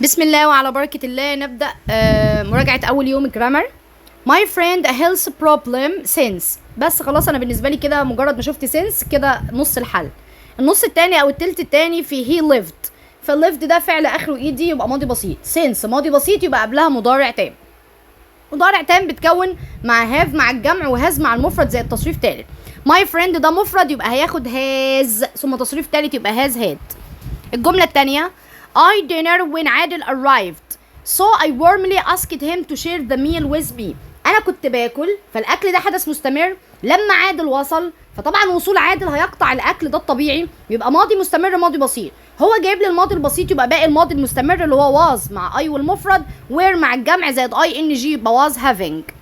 بسم الله وعلى بركة الله نبدأ مراجعة أول يوم جرامر. My friend a health problem since. بس خلاص أنا بالنسبة لي كده مجرد ما شفت since كده نص الحل. النص التاني أو التلت التاني في he lived. فالليفد ده فعل آخره ايدي يبقى ماضي بسيط. since ماضي بسيط يبقى قبلها مضارع تام. مضارع تام بتكون مع have مع الجمع وهاز مع المفرد زي التصريف تالت. My friend ده مفرد يبقى هياخد has ثم تصريف تالت يبقى has had. الجملة التانية I dinner when عادل arrived so I warmly asked him to share the meal with me. أنا كنت باكل فالأكل ده حدث مستمر لما عادل وصل، فطبعا وصول عادل هيقطع الأكل ده الطبيعي، يبقى ماضي مستمر ماضي بسيط. هو جايب لي الماضي البسيط يبقى باقي الماضي المستمر اللي هو was مع I والمفرد were مع الجمع زائد ing يبقى was having.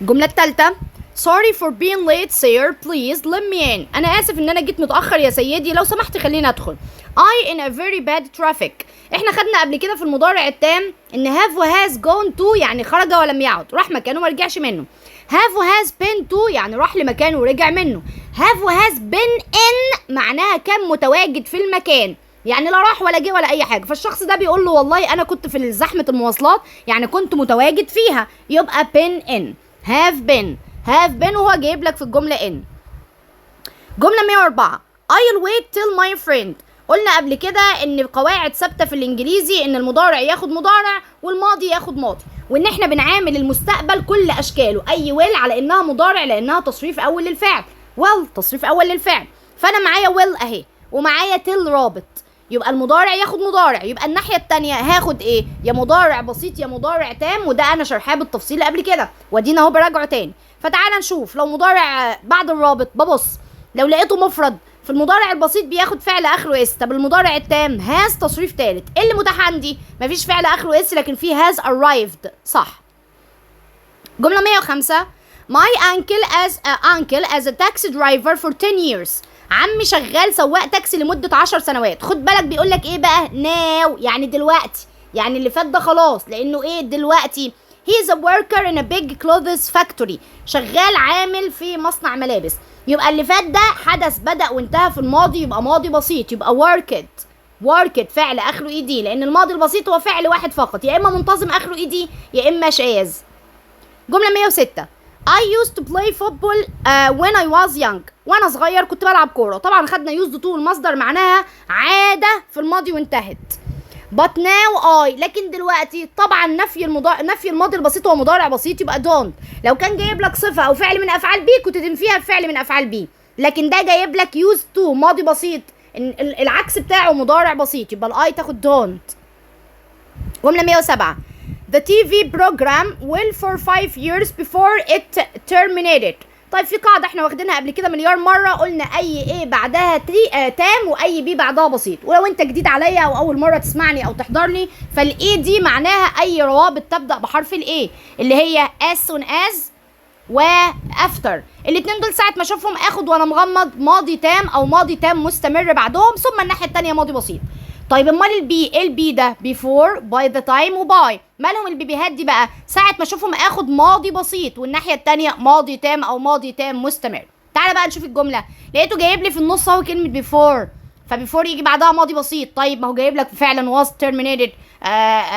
الجملة التالتة Sorry for being late sir please let me in. أنا آسف إن أنا جيت متأخر يا سيدي لو سمحت خليني أدخل. I in a very bad traffic. إحنا خدنا قبل كده في المضارع التام إن have و has gone to يعني خرج ولم يعد، راح مكانه ورجعش منه. have و has been to يعني راح لمكانه ورجع منه. have و has been in معناها كان متواجد في المكان، يعني لا راح ولا جه ولا اي حاجه. فالشخص ده بيقول له والله انا كنت في زحمه المواصلات، يعني كنت متواجد فيها، يبقى been in. have been وهو جايب لك في الجمله in. جمله 104 I'll wait till my friend. قلنا قبل كده ان قواعد ثابته في الانجليزي ان المضارع ياخد مضارع والماضي ياخد ماضي، وان احنا بنعامل المستقبل كل اشكاله اي will على انها مضارع لانها تصريف اول للفعل. تصريف اول للفعل، فانا معايا will اهي ومعايا till رابط، يبقى المضارع ياخد مضارع، يبقى الناحيه التانية هاخد ايه؟ يا مضارع بسيط يا مضارع تام، وده انا شرحاه بالتفصيل قبل كده وادينا اهو براجعه تاني. فتعالى نشوف لو مضارع بعد الرابط ببص لو لقيته مفرد في المضارع البسيط بياخد فعل اخره اس. طب المضارع التام هاز تصريف تالت، ايه اللي متاح عندي؟ مفيش فعل اخره اس لكن فيه هاز arrived صح. جمله 105 My uncle as a taxi driver for 10 years. عمي شغال سواق تاكسي لمدة 10 سنوات. خد بالك بيقول لك ايه بقى؟ now يعني دلوقتي، يعني اللي فات ده خلاص لانه ايه دلوقتي. he is a worker in a big clothes factory. شغال عامل في مصنع ملابس، يبقى اللي فات ده حدث بدأ وانتهى في الماضي يبقى ماضي بسيط، يبقى worked فعل اخره اي دي، لان الماضي البسيط هو فعل واحد فقط، يا اما منتظم اخره اي دي يا اما شاذ. جملة 106 I used to play football when I was young. وانا صغير كنت بلعب كورة. طبعا خدنا used to المصدر معناها عادة في الماضي وانتهت. but now I لكن دلوقتي طبعا نفي الماضي البسيط هو مضارع بسيط يبقى don't. لو كان جايب لك صفة او فعل من افعال بي كنت تنفيها بفعل من افعال بي، لكن ده جايب لك used to ماضي بسيط العكس بتاعه مضارع بسيط يبقى الاي تاخد don't. جملة 107 The TV program will for 5 years before it terminated. طيب في قاعدة احنا واخدينها قبل كده مليار مرة، قلنا اي ايه بعدها تام واي بي بعدها بسيط. ولو انت جديد عليا او اول مرة تسمعني او تحضرني فالاي دي معناها اي روابط تبدأ بحرف الاي اللي هي as soon as و after. الاتنين دول ساعة ما اشوفهم اخد وانا مغمض ماضي تام او ماضي تام مستمر بعدهم، ثم الناحية التانية ماضي بسيط. طيب امال البي ده before by the time وباي، مالهم البيبيهات دي بقى؟ ساعة ما اشوفهم اخد ماضي بسيط والناحية التانية ماضي تام او ماضي تام مستمر. تعالى بقى نشوف الجملة. لقيته جايب لي في النص اهو كلمة before، فبيفور يجي بعدها ماضي بسيط. طيب ما هو جايب لك فعلا was terminated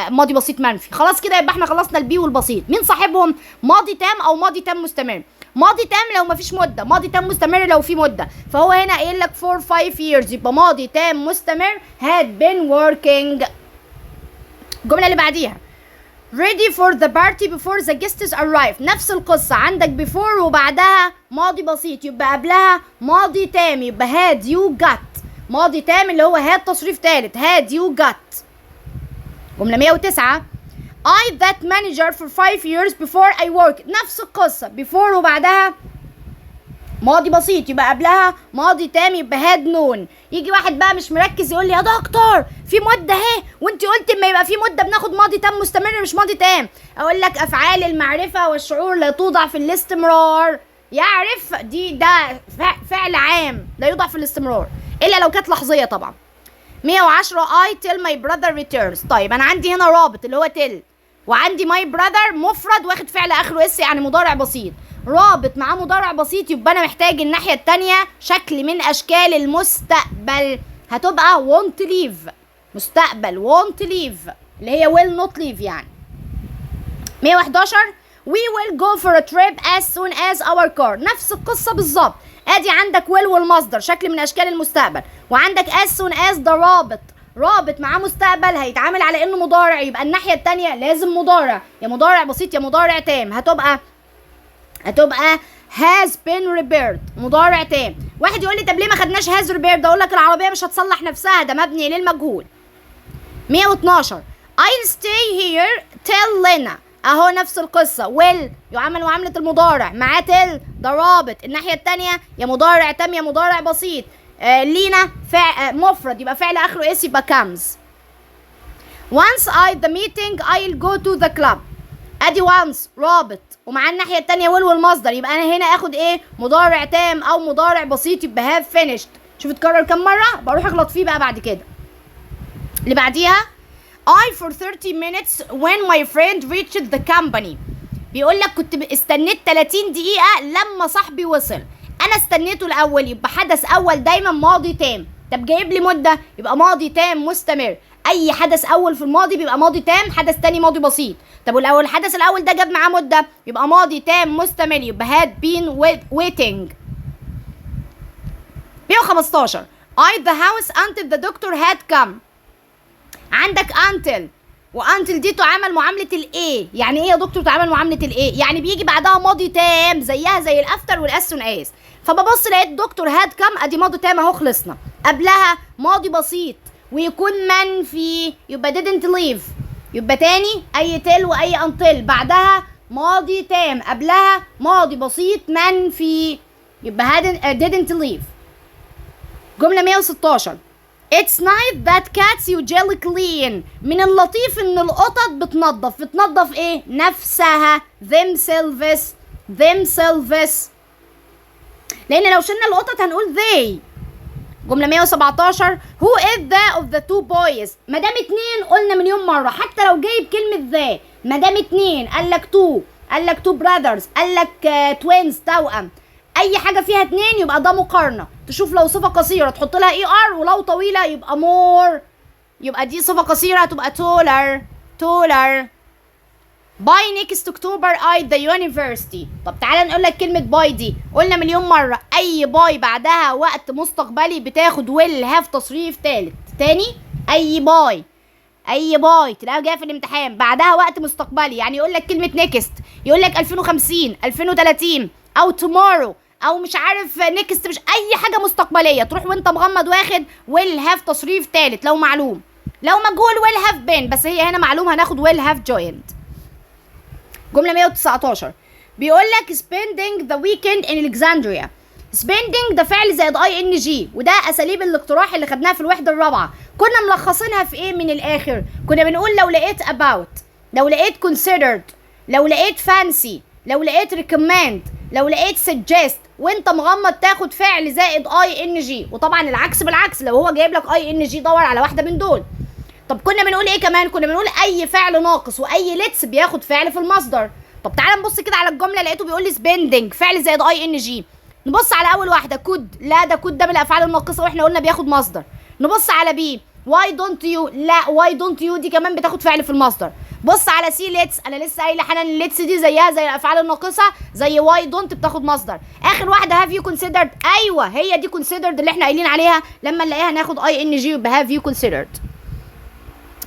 ماضي بسيط منفي. خلاص كده يبقى احنا خلصنا البي والبسيط. مين صاحبهم؟ ماضي تام او ماضي تام مستمر. ماضي تام لو مفيش مدة، ماضي تام مستمر لو في مدة، فهو هنا قايل لك for 5 years يبقى ماضي تام مستمر had been working. الجملة اللي بعديها ready for the party before the guests arrive. نفس القصة، عندك before وبعدها ماضي بسيط يبقى قبلها ماضي تام يبقى had you got. ماضي تام اللي هو had تصريف تالت had you got. جملة 109 I that manager for 5 years before I work. نفس القصة before وبعدها ماضي بسيط يبقى قبلها ماضي تام يبقى had known. يجي واحد بقى مش مركز يقول لي يا دكتور في مدة اهي وانت قلت اما يبقى في مدة بناخد ماضي تام مستمر مش ماضي تام. اقول لك افعال المعرفة والشعور لا توضع في الاستمرار. يعرف ده فعل عام لا يوضع في الاستمرار الا لو كانت لحظية طبعا. 110 I tell my brother returns. طيب انا عندي هنا رابط اللي هو tell، وعندي my brother مفرد واخد فعل اخره اس يعني مضارع بسيط. رابط معاه مضارع بسيط يبقى انا محتاج الناحية التانية شكل من اشكال المستقبل، هتبقى want to leave. مستقبل won't leave اللي هي will not leave يعني. 111 we will go for a trip as soon as our car. نفس القصة بالظبط. ادي عندك will والمصدر شكل من اشكال المستقبل، وعندك as soon as ده رابط مع مستقبل هيتعامل على انه مضارع، يبقى الناحية التانية لازم مضارع، يا مضارع بسيط يا مضارع تام. هتبقى has been repaired مضارع تام. واحد يقول لي طب ليه ما خدناش has repaired؟ اقول لك العربية مش هتصلح نفسها، ده مبني للمجهول. 112 I'll stay here till Lena. اهو نفس القصة will يعامل معاملة المضارع معاه till ده رابط، الناحية التانية يا مضارع تام يا مضارع بسيط. لينا مفرد يبقى فعل اخره اس يبقى comes. once I the meeting I'll go to the club. ادي once رابط ومع الناحية التانية will والمصدر، يبقى انا هنا اخد ايه؟ مضارع تام او مضارع بسيط، يبقى have finished. شوف اتكرر كم مرة، بروح اغلط فيه بقى بعد كده. اللي بعديها I for 30 minutes when my friend reached the company. بيقول لك كنت استنيت 30 دقيقة لما صاحبي وصل. انا استنيته الاول، يبقى حدث اول دايما ماضي تام. طب جايب لي مدة، يبقى ماضي تام مستمر. اي حدث اول في الماضي بيبقى ماضي تام، حدث تاني ماضي بسيط. طب ولو الحدث الاول ده جاب معاه مدة يبقى ماضي تام مستمر، يبقى had been waiting. 115 I the house until the doctor had come. عندك until وuntil دي تعامل معاملة الايه. يعني ايه يا دكتور تعامل معاملة الايه؟ يعني بيجي بعدها ماضي تام زيها زي الافتر والاس سون اس. فببص لقيت دكتور هاد كام، ادي ماضي تام اهو خلصنا. قبلها ماضي بسيط ويكون منفي يبقى didn't leave. يبقى تاني اي تل واي until بعدها ماضي تام، قبلها ماضي بسيط منفي يبقى didn't leave. جملة 116 It's nice that cats usually clean. من اللطيف ان القطط بتنظف ايه؟ نفسها themselves. لان لو شلنا القطط هنقول they. جملة 117 Who is the of the two boys. مادام اتنين قلنا مليون مرة، حتى لو جايب كلمة the مادام اتنين قالك two، قالك two brothers، قالك twins توأم، اي حاجه فيها اتنين يبقى ده مقارنه. تشوف لو صفه قصيره تحط لها اي ار، ولو طويله يبقى more. يبقى دي صفه قصيره هتبقى taller. by next October I the university. طب تعالى نقول لك كلمه باي دي، قلنا مليون مره اي باي بعدها وقت مستقبلي بتاخد will have تصريف ثالث. تاني اي باي تلاقيها جايه في الامتحان بعدها وقت مستقبلي. يعني يقول لك كلمه next، يقول لك 2050 2030 او tomorrow او مش عارف نيكست، مش اي حاجه مستقبليه تروح وانت مغمض واخد will have تصريف ثالث لو معلوم. لو مجهول will have been، بس هي هنا معلوم هناخد will have joined. جمله 119 بيقول لك spending the weekend in Alexandria. spending ده فعل زائد ing، وده اساليب الاقتراح اللي خدناها في الوحده الرابعه. كنا ملخصينها في ايه من الاخر؟ كنا بنقول لو لقيت about، لو لقيت considered، لو لقيت fancy، لو لقيت recommend، لو لقيت suggest وانت مغمض تاخد فعل زائد ing. وطبعا العكس بالعكس، لو هو جايب لك ing دور على واحده من دول. طب كنا بنقول ايه كمان؟ كنا بنقول اي فعل ناقص واي لتس بياخد فعل في المصدر. طب تعالى نبص كده على الجمله، لقيته بيقول لي spending فعل زائد ing. نبص على اول واحده could، لا ده could ده من الافعال الناقصه واحنا قلنا بياخد مصدر. نبص على بي why don't you، لا why don't you دي كمان بتاخد فعل في المصدر. بص على سي ليتس، انا لسه قايله حنان الليتس دي زيها زي الافعال الناقصه زي واي دونت بتاخد مصدر. اخر واحده هاف يو كونسيدرد، ايوه هي دي كونسيدرد اللي احنا قايلين عليها، لما نلاقيها ناخد ing يبقى هاف يو كونسيدرد.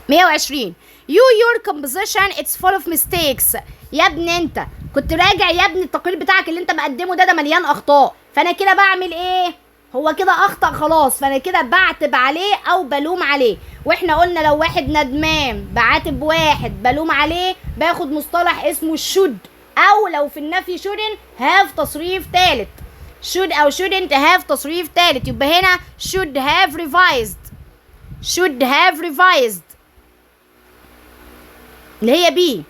120 your composition it's full of mistakes. يا ابني انت كنت راجع يا ابني التقرير بتاعك اللي انت مقدمه ده مليان اخطاء، فانا كده بعمل ايه؟ هو كده اخطأ خلاص، فانا كده بعتب عليه او بلوم عليه. واحنا قلنا لو واحد ندمان بعاتب واحد بلوم عليه باخد مصطلح اسمه should، او لو في النفي shouldn't have تصريف ثالث. should او shouldn't have تصريف ثالث، يبقى هنا should have revised اللي هي بي.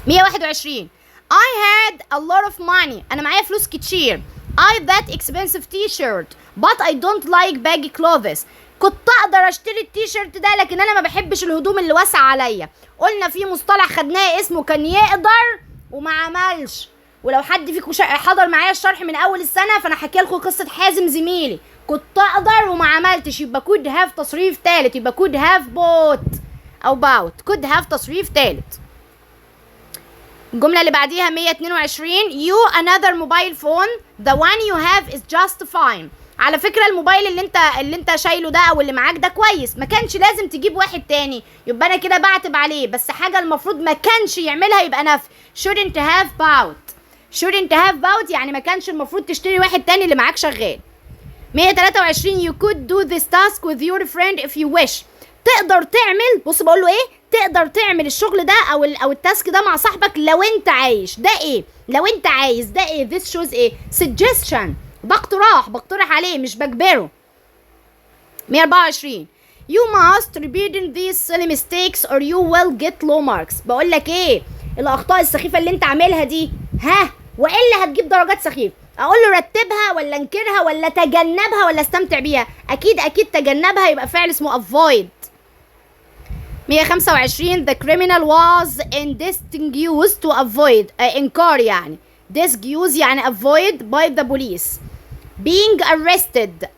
121 I had a lot of money. انا معايا فلوس كتير. I that expensive t-shirt but I don't like baggy clothes. كنت اقدر اشتري التيشيرت ده لكن انا ما بحبش الهدوم اللي واسعه عليا. قلنا في مصطلح خدناه اسمه كان يقدر وما عملش. ولو حد فيكم حضر معايا الشرح من اول السنه فانا حكي لكم قصه حازم زميلي، كنت اقدر وما عملتش، يبقى could have تصريف تالت، يبقى could have bought او bought. could have تصريف تالت. الجملة اللي بعديها 122 you another mobile phone the one you have is just fine. على فكرة الموبايل اللي انت شايله ده او اللي معاك ده كويس، ما كانش لازم تجيب واحد تاني، يبقى انا كده بعتب عليه، بس حاجة المفروض ما كانش يعملها يبقى نفي. shouldn't have bought. shouldn't have bought يعني ما كانش المفروض تشتري واحد تاني اللي معاك شغال. 123 you could do this task with your friend if you wish. تقدر تعمل، بص بقول له ايه، تقدر تعمل الشغل ده او التاسك ده مع صاحبك لو انت عايش. ده ايه؟ لو انت عايز. ده ايه؟ this shows ايه؟ suggestion. ده اقتراح، بقترح عليه مش بجبره. 124 you must repeat these silly mistakes or you will get low marks. بقول لك ايه، الاخطاء السخيفه اللي انت عاملها دي والا هتجيب درجات سخيفه. اقول له رتبها ولا انكرها ولا تجنبها ولا استمتع بيها؟ اكيد تجنبها، يبقى فعل اسمه avoid. 125 the criminal was indistinguished to avoid انكار يعني disguise يعني avoid by the police. being arrested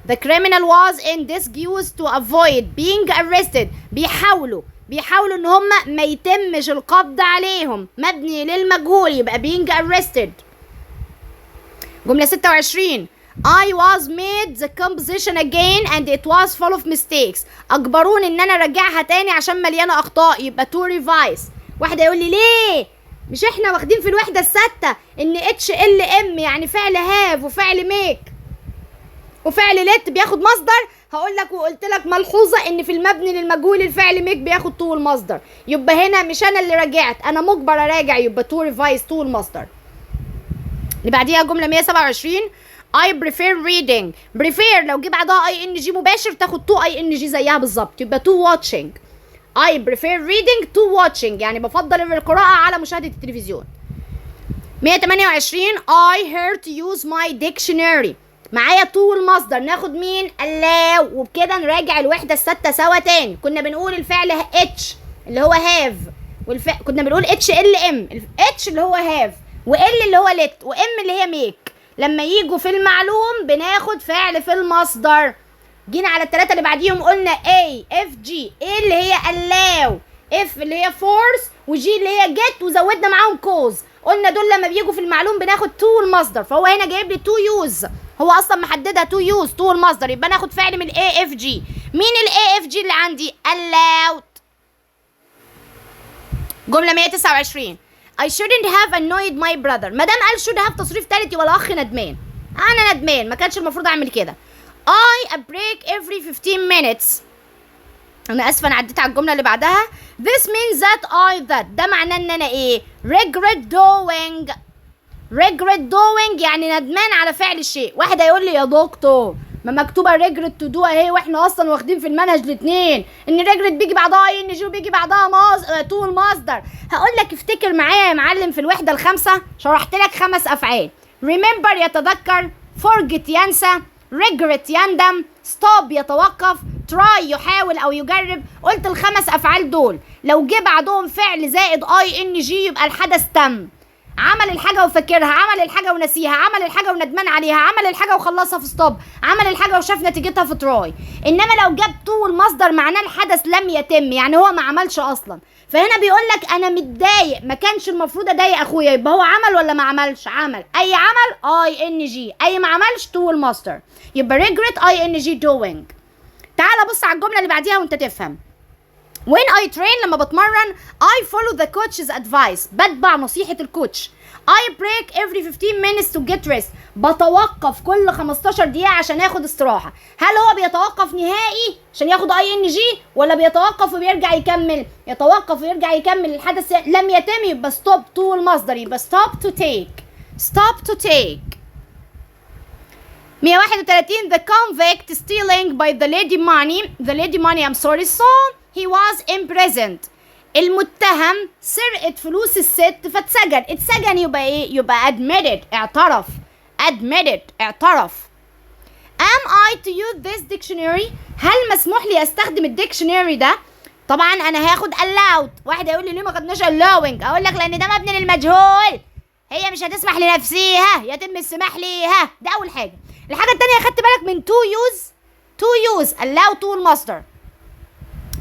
the criminal was indisguised to avoid being arrested. بيحاولوا ان هم ما يتمش القبض عليهم، مبني للمجهول، يبقى being arrested. جملة 26 I was made the composition again and it was full of mistakes. اجبروني ان انا ارجعها تاني عشان مليانه اخطاء، يبقى to revise. واحد يقول لي ليه؟ مش احنا واخدين في الوحده السادسه ان HLM يعني فعل have وفعل make وفعل let بياخد مصدر؟ هقول لك وقلت لك ملحوظه ان في المبني للمجهول الفعل make بياخد to المصدر، يبقى هنا مش انا اللي راجعت، انا مجبر اراجع، يبقى to revise to المصدر. اللي بعديها جمله 127 I prefer reading. prefer لو جه بعدها ing مباشر تاخد to ing زيها بالظبط، يبقى to watching. I prefer reading to watching يعني بفضل القراءة على مشاهدة التلفزيون. 128 I heard to use my dictionary. معايا to المصدر، ناخد مين؟ allow، وبكده نراجع الوحدة السادسة سوا تاني. كنا بنقول الفعل h اللي هو have، كنا بنقول HLM، h اللي هو have، وL اللي هو let، وM اللي هي make. لما يجوا في المعلوم بناخد فعل في المصدر. جينا على الثلاثة اللي بعديهم قلنا A F G. A اللي هي allow، F اللي هي force، وجي اللي هي get، وزودنا معاهم cause. قلنا دول لما بيجوا في المعلوم بناخد to المصدر، فهو هنا جايب لي to use، هو اصلا محددها to use to المصدر، يبقى ناخد فعل من A F G. مين ال A F G اللي عندي؟ allowed. جملة 129 I shouldn't have annoyed my brother. ما دام قال should have تصريف تالت يبقى الاخ ندمان. انا ندمان، ما كانش المفروض اعمل كده. I a break every 15 minutes. انا اسفه انا عديت على الجمله اللي بعدها. This means that that ده معناه ان انا ايه؟ regret doing. regret doing يعني ندمان على فعل الشيء. واحد هيقول لي يا دكتور ما مكتوبه regret to do اهي، واحنا اصلا واخدين في المنهج الاثنين ان regret بيجي بعدها ing وبيجي بعدها to المصدر. هقول لك افتكر معايا يا معلم في الوحده الخامسه شرحت لك 5 افعال. remember يتذكر، forget ينسى، regret يندم، stop يتوقف، try يحاول او يجرب. قلت ال5 افعال دول لو جه بعدهم فعل زائد ing يبقى الحدث تم. عمل الحاجة وفكرها، عمل الحاجة ونسيها، عمل الحاجة وندمان عليها، عمل الحاجة وخلصها في ستوب، عمل الحاجة وشاف نتيجتها في تراي. انما لو جاب تو المصدر معناه الحدث لم يتم، يعني هو ما عملش اصلا. فهنا بيقول لك انا متضايق، ما كانش المفروض اضايق اخويا، يبقى هو عمل ولا ما عملش؟ عمل. اي عمل ing، اي ما عملش تو المصدر، يبقى regret ing doing. تعال بص على الجملة اللي بعديها وانت تفهم. When I train لما بتمرن I follow the coach's advice، بتبع نصيحة الكوتش. I break every 15 minutes to get rest، بتوقف كل 15 دقيقة عشان اخد استراحة. هل هو بيتوقف نهائي عشان ياخد ing ولا بيتوقف وبيرجع يكمل؟ يتوقف ويرجع يكمل، الحدث لم يتم يبقى stop to المصدر، يبقى stop to take. stop to take. 131 the convict stealing by the lady money I'm sorry so he was imprisoned. المتهم سرقة فلوس الست فاتسجن. اتسجن يبقى ايه؟ يبقى admitted، اعترف. اعترف. Am I to use this dictionary؟ هل مسموح لي استخدم الديكشنري ده؟ طبعا انا هاخد allowed. واحد هيقول لي ليه ما خدناش allowing؟ اقول لك لان ده مبني للمجهول، هي مش هتسمح لنفسها، يتم السماح ليها. ده اول حاجة. الحاجه التانية خدت بالك من to use allow to المصدر.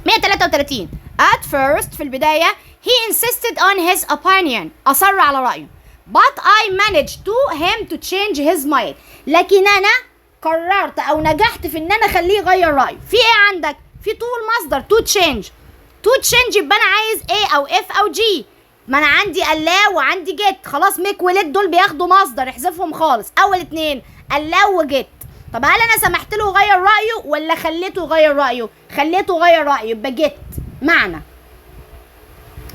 133 at first في البداية he insisted on his opinion أصر على رأيه but I managed him to change his mind لكن أنا قررت أو نجحت في إن أنا أخليه يغير رأيه. في إيه عندك؟ في to المصدر to change يبقى أنا عايز A أو F أو G. ما أنا عندي allow وعندي get خلاص make و let دول بياخدوا مصدر احذفهم خالص. أول اتنين allow و get. طب هل انا سمحت له يغير رايه ولا خليته يغير رايه؟ خليته يغير رايه يبقى جيت معنى.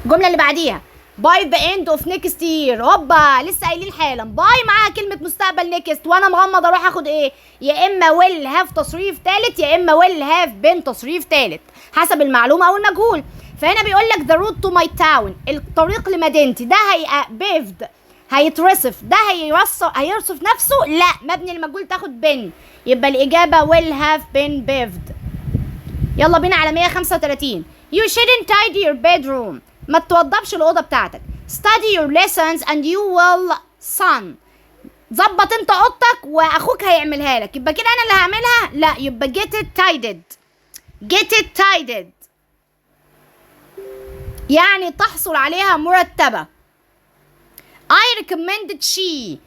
الجمله اللي بعديها by the end of next year هوبا لسه قايلين حالا باي معاها كلمه مستقبل نيكست وانا مغمض اروح اخد ايه؟ يا اما will have تصريف ثالث يا اما will have been تصريف ثالث حسب المعلومه او المجهول. فهنا بيقول لك the road to my town الطريق لمدينتي ده هيبقى paved هيترصف ده هيرصف نفسه لا مبني المجهول تاخد بن يبقى الإجابة will have been paved. يلا بينا على 135 you shouldn't tidy your bedroom ما توضبش الأوضة بتاعتك study your lessons and you will son ظبط انت اوضتك واخوك هيعملها لك يبقى كده انا اللي هعملها لا يبقى get it tidied يعني تحصل عليها مرتبة. I recommended she.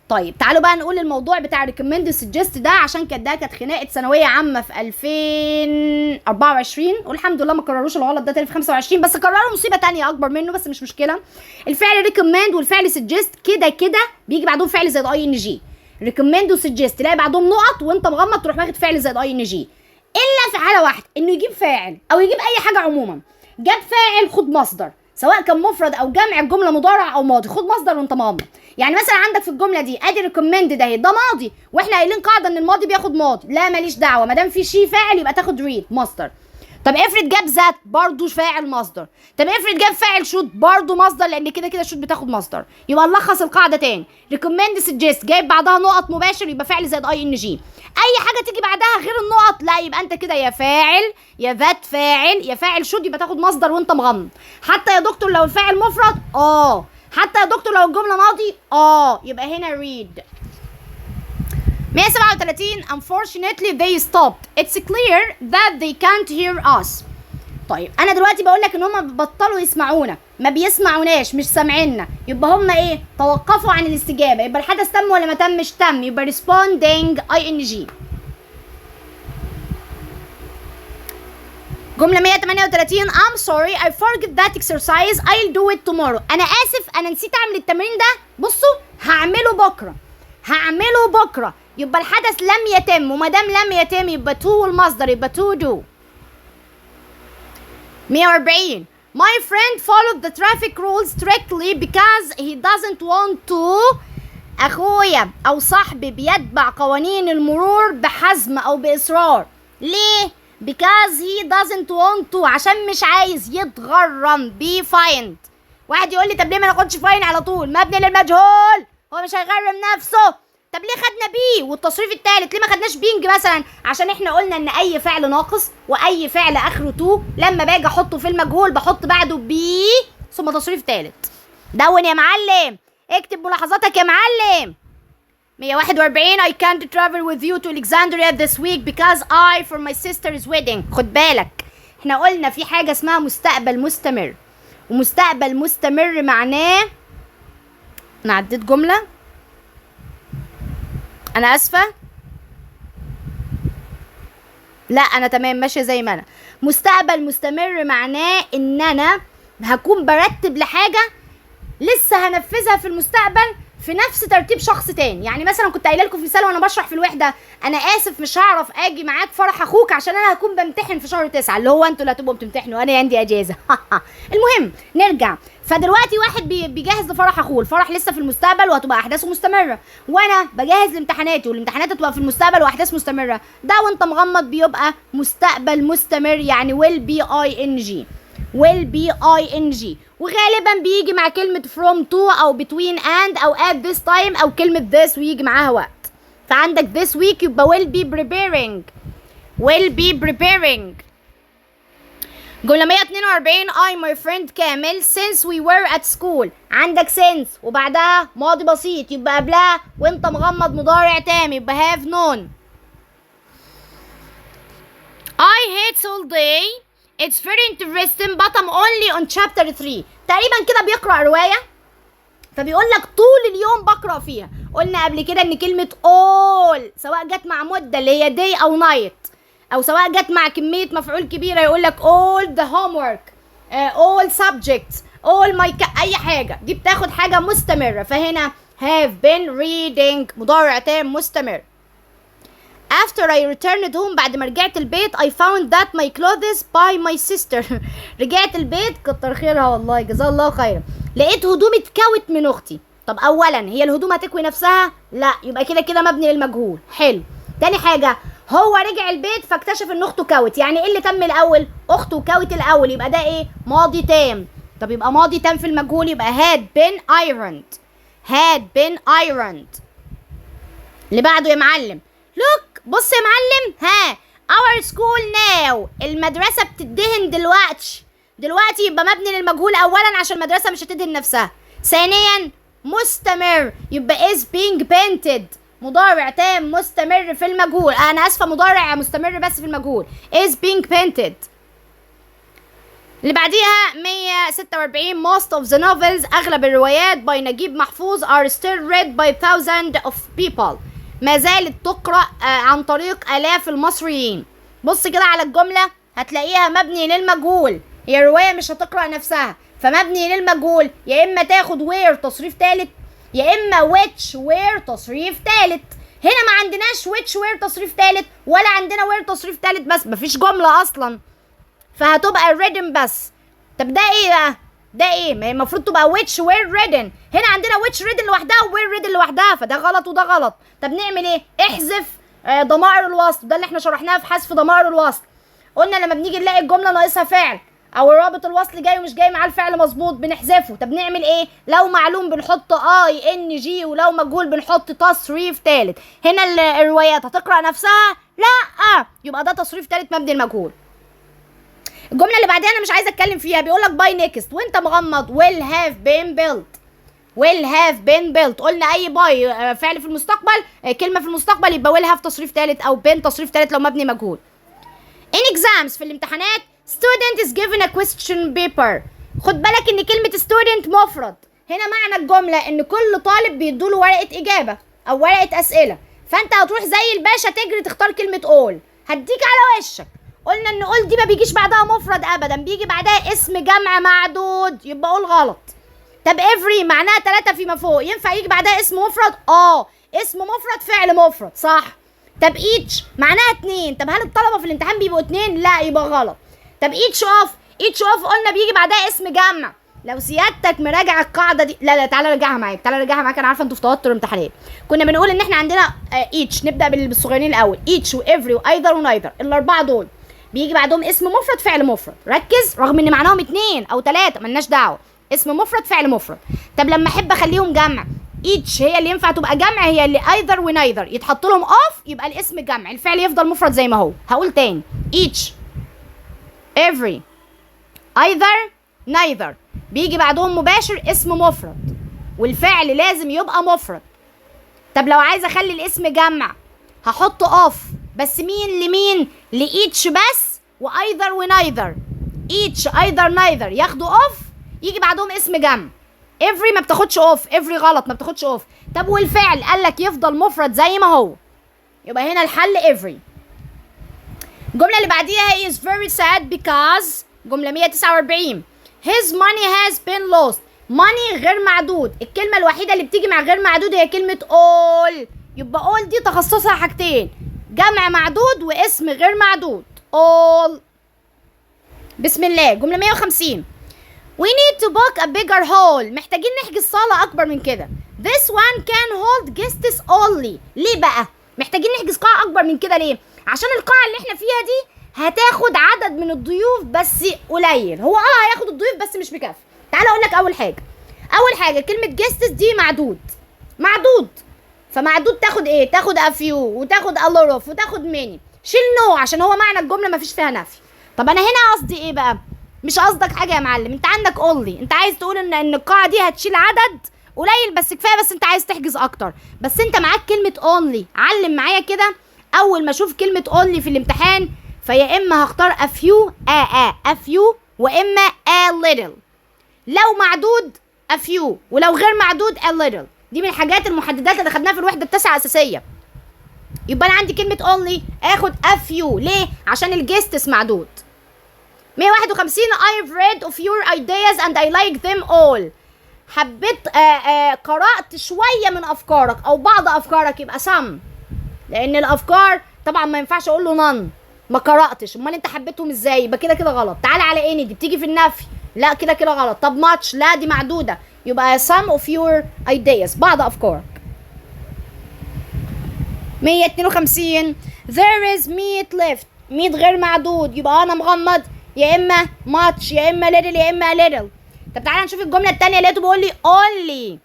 طيب تعالوا بقى نقول الموضوع بتاع recommend suggest ده عشان كانت خناقه ثانويه عامه في 2024 والحمد لله ما كرروش الغلط ده تاني في 25 بس كرروا مصيبه تانية اكبر منه بس مش مشكله. الفعل recommend والفعل suggest كده بيجي بعدهم فعل زائد ing. recommend وsuggest تلاقي بعدهم نقط وانت مغمض تروح واخد فعل زائد ing الا في حاله واحده انه يجيب فاعل او يجيب اي حاجه عموما. جاب فاعل خد مصدر سواء كان مفرد او جمع الجمله مضارع او ماضي خد مصدر وانت مغمض. يعني مثلا عندك في الجمله دي ادي ريكومند ده ده ماضي واحنا قايلين قاعده ان الماضي بياخد ماضي لا ماليش دعوه ما دام في شي فاعل يبقى تاخد ريد مصدر. طب افرض جاب ذات برضه فاعل مصدر. طب افرض جاب فاعل شوت برضه مصدر لان كده شوت بتاخد مصدر. يبقى نلخص القاعده تاني ريكومند سجست جايب بعدها نقط مباشر يبقى فعل زائد ING. اي حاجه تيجي بعدها غير النقط لا يبقى انت كده يا فاعل يا ذات فاعل يا فاعل شوت يبقى تاخد مصدر وانت مغمض. حتى يا دكتور لو الفاعل مفرد حتى يا دكتور لو الجمله ماضي يبقى هنا read. 137 unfortunately they stopped it's clear that they can't hear us. طيب انا دلوقتي بقول لك ان هم بطلوا يسمعونا ما بيسمعوناش مش سامعيننا يبقى هم ايه توقفوا عن الاستجابه يبقى الحدث تم ولا ما تمش تم يبقى responding ING. جمله 138 I'm sorry I forgot that exercise I'll do it tomorrow. انا اسف انا نسيت اعمل التمرين ده بصوا هعمله بكره يبقى الحدث لم يتم وما دام لم يتم يبقى to والمصدر يبقى to do. 140 My friend followed the traffic rules strictly because he doesn't want to. أخويا أو صاحبي بيتبع قوانين المرور بحزم أو بإصرار. ليه؟ Because he doesn't want to عشان مش عايز يتغرم be fined. واحد يقول لي طب ليه ما ناخدش فاين على طول؟ مبني للمجهول هو مش هيغرم نفسه. طب ليه خدنا بي والتصريف الثالث ليه ما خدناش بينج مثلا؟ عشان احنا قلنا ان اي فعل ناقص واي فعل اخره تو لما باجي احطه في المجهول بحط بعده بي ثم تصريف ثالث. دون يا معلم اكتب ملاحظاتك يا معلم. 141 I can't travel with you to Alexandria this week because I for my sister's wedding. خد بالك احنا قلنا في حاجة اسمها مستقبل مستمر ومستقبل مستمر معناه انا عديت جملة انا اسفه لا انا تمام ماشيه زي ما انا. مستقبل مستمر معناه ان انا هكون برتب لحاجه لسه هنفذها في المستقبل في نفس ترتيب شخص تاني. يعني مثلا كنت قايله لكم في مثال وانا بشرح في الوحده انا اسف مش هعرف اجي معاك فرح اخوك عشان انا هكون بمتحن في شهر 9 اللي هو انتوا اللي هتبقوا بتمتحنوا انا عندي اجازه. المهم نرجع. فدلوقتي واحد بيجهز لفرح اخوه الفرح لسه في المستقبل وهتبقى احداثه مستمره وانا بجهز لامتحاناتي والامتحانات هتبقى في المستقبل واحداث مستمره. ده وانت مغمض بيبقى مستقبل مستمر يعني will be ing وغالبا بيجي مع كلمة from to أو between and أو at this time أو كلمة this ويجي معاها وقت. فعندك this week يبقى will be preparing. جملة 142 I my friend كامل since we were at school. عندك since وبعدها ماضي بسيط يبقى قبلها وانت مغمض مضارع تام يبقى have known. I hate all day. It's very interesting but I'm only on chapter 3. تقريبا كده بيقرأ رواية فبيقول لك طول اليوم بقرأ فيها. قلنا قبل كده ان كلمة all سواء جت مع مدة اللي هي day او night او سواء جت مع كمية مفعول كبيرة يقول لك all the homework, all subjects, all my اي حاجة دي بتاخد حاجة مستمرة. فهنا have been reading مضارع تام مستمر. After I returned home بعد ما رجعت البيت I found that my clothes by my sister. رجعت البيت كتر خيرها والله جزاها الله خيرا لقيت هدومي اتكوت من اختي. طب اولا هي الهدوم هتكوي نفسها؟ لا يبقى كده كده مبني للمجهول. حلو. تاني حاجة هو رجع البيت فاكتشف ان اخته كوت. يعني ايه اللي تم الاول؟ اخته كوت الاول يبقى ده ايه؟ ماضي تام. طب يبقى ماضي تام في المجهول يبقى had been ironed. had been ironed. اللي بعده يا معلم look بص يا معلم ها our school now المدرسة بتدهن دلوقتي يبقى مبني للمجهول اولا عشان المدرسة مش هتدهن نفسها. ثانيا مستمر يبقى is being painted مضارع تام مستمر في المجهول. انا اسفة مضارع مستمر بس في المجهول is being painted. اللي بعديها 146 most of the novels اغلب الروايات by نجيب محفوظ are still read by thousands of people ما زالت تقرأ عن طريق آلاف المصريين. بص كده على الجملة هتلاقيها مبني للمجهول. هي الرواية مش هتقرأ نفسها فمبني للمجهول يا إما تاخد where تصريف تالت يا إما which where تصريف تالت. هنا ما عندناش which where تصريف تالت ولا عندنا where تصريف تالت بس مفيش جملة أصلا فهتبقى written بس. طب ده إيه بقى؟ ده ايه؟ ما هي المفروض تبقى which were written. هنا عندنا which written لوحدها و were written لوحدها فده غلط وده غلط. طب نعمل ايه؟ احذف ضمائر الوصل. ده اللي احنا شرحناه في حذف ضمائر الوصل. قلنا لما بنيجي نلاقي الجمله ناقصها فعل او الرابط الوصل جاي ومش جاي معاه الفعل مظبوط بنحذفه. طب نعمل ايه؟ لو معلوم بنحط اي ان جي ولو مجهول بنحط تصريف ثالث. هنا الروايات هتقرا نفسها؟ لا يبقى ده تصريف ثالث مبني المجهول. الجمله اللي بعدها انا مش عايزه اتكلم فيها بيقول لك باي نيكست وانت مغمض will have been built. will have been built قلنا اي باي فعل في المستقبل كلمه في المستقبل يبقى will have تصريف ثالث او been تصريف ثالث لو مبني مجهول. in exams في الامتحانات student is given a question paper. خد بالك ان كلمه student مفرد. هنا معنى الجمله ان كل طالب بيدوله ورقه اجابه او ورقه اسئله فانت هتروح زي الباشا تجري تختار كلمه all هديك على وشك. قلنا ان all دي ما بيجيش بعدها مفرد ابدا بيجي بعدها اسم جمع معدود يبقى all غلط. طب every معناها 3 فيما فوق ينفع يجي بعدها اسم مفرد؟ اسم مفرد فعل مفرد صح. طب each معناها 2. طب هل الطلبه في الامتحان بيبقوا 2؟ لا يبقى غلط. طب each of قلنا بيجي بعدها اسم جمع. لو سيادتك مراجع القاعده دي لا تعالى راجعها معاك انا عارفه انتوا في توتر امتحانات. كنا بنقول ان احنا عندنا each نبدا بالصغيرين الاول each وevery وايذر ونايذر الاربعه دول بيجي بعدهم اسم مفرد فعل مفرد. ركز رغم ان معناهم 2 أو 3 ملناش دعوه اسم مفرد فعل مفرد. طب لما احب اخليهم جمع each هي اللي ينفع تبقى جمع هي اللي either ونايذر يتحط لهم off يبقى الاسم جمع الفعل يفضل مفرد زي ما هو. هقول تاني each every either neither بيجي بعدهم مباشر اسم مفرد والفعل لازم يبقى مفرد. طب لو عايزه اخلي الاسم جمع هحط off بس مين لمين؟ لإيتش بس وأيذر ونايذر. إيتش أيذر نايذر ياخدوا أوف يجي بعدهم اسم جمع. every ما بتاخدش أوف every غلط ما بتاخدش أوف. طب والفعل قالك يفضل مفرد زي ما هو يبقى هنا الحل every. الجملة اللي بعديها he is very sad because جملة 149 his money has been lost. money غير معدود. الكلمة الوحيدة اللي بتيجي مع غير معدود هي كلمة all يبقى all دي تخصصها حاجتين جمع معدود واسم غير معدود all. بسم الله. جملة 150 we need to book a bigger hall. محتاجين نحجز صالة أكبر من كده. this one can hold guests only. ليه بقى؟ محتاجين نحجز قاعة أكبر من كده ليه؟ عشان القاعة اللي احنا فيها دي هتاخد عدد من الضيوف بس قليل. هو هياخد الضيوف بس مش بكفي. تعال أقول لك أول حاجة كلمة guests دي معدود فمعدود تاخد ايه؟ تاخد a few وتاخد a lot of وتاخد many. شيل no عشان هو معنى الجملة مفيش فيها نفي. طب انا هنا قصدي ايه بقى؟ مش قصدك حاجه يا معلم، انت عندك only، انت عايز تقول ان القاعه دي هتشيل عدد قليل بس كفايه، بس انت عايز تحجز اكتر، بس انت معاك كلمه only. علم معايا كده، اول ما اشوف كلمه only في الامتحان فيا اما هختار a few a few، واما a little. لو معدود a few، ولو غير معدود a little. دي من الحاجات المحددات اللي خدناها في الوحده التاسعه اساسيه. يبقى انا عندي كلمه only اخد a few. ليه؟ عشان الجستس معدود. 151 I've read of your ideas and I like them all. حبيت قرأت شوية من أفكارك أو بعض أفكارك، يبقى some، لأن الأفكار طبعا ما ينفعش أقول له none، ما قرأتش، أمال أنت حبيتهم إزاي؟ يبقى كده كده غلط. تعالى على any، دي بتيجي في النفي، لا كده كده غلط. طب much، لا دي معدودة، يبقى some of your ideas، بعض أفكارك. 152 there is meat left. meat غير معدود، يبقى أنا مغمض، يا إما much يا إما little يا إما little. طب تعالى نشوف الجملة التانية، لقيته بيقول لي only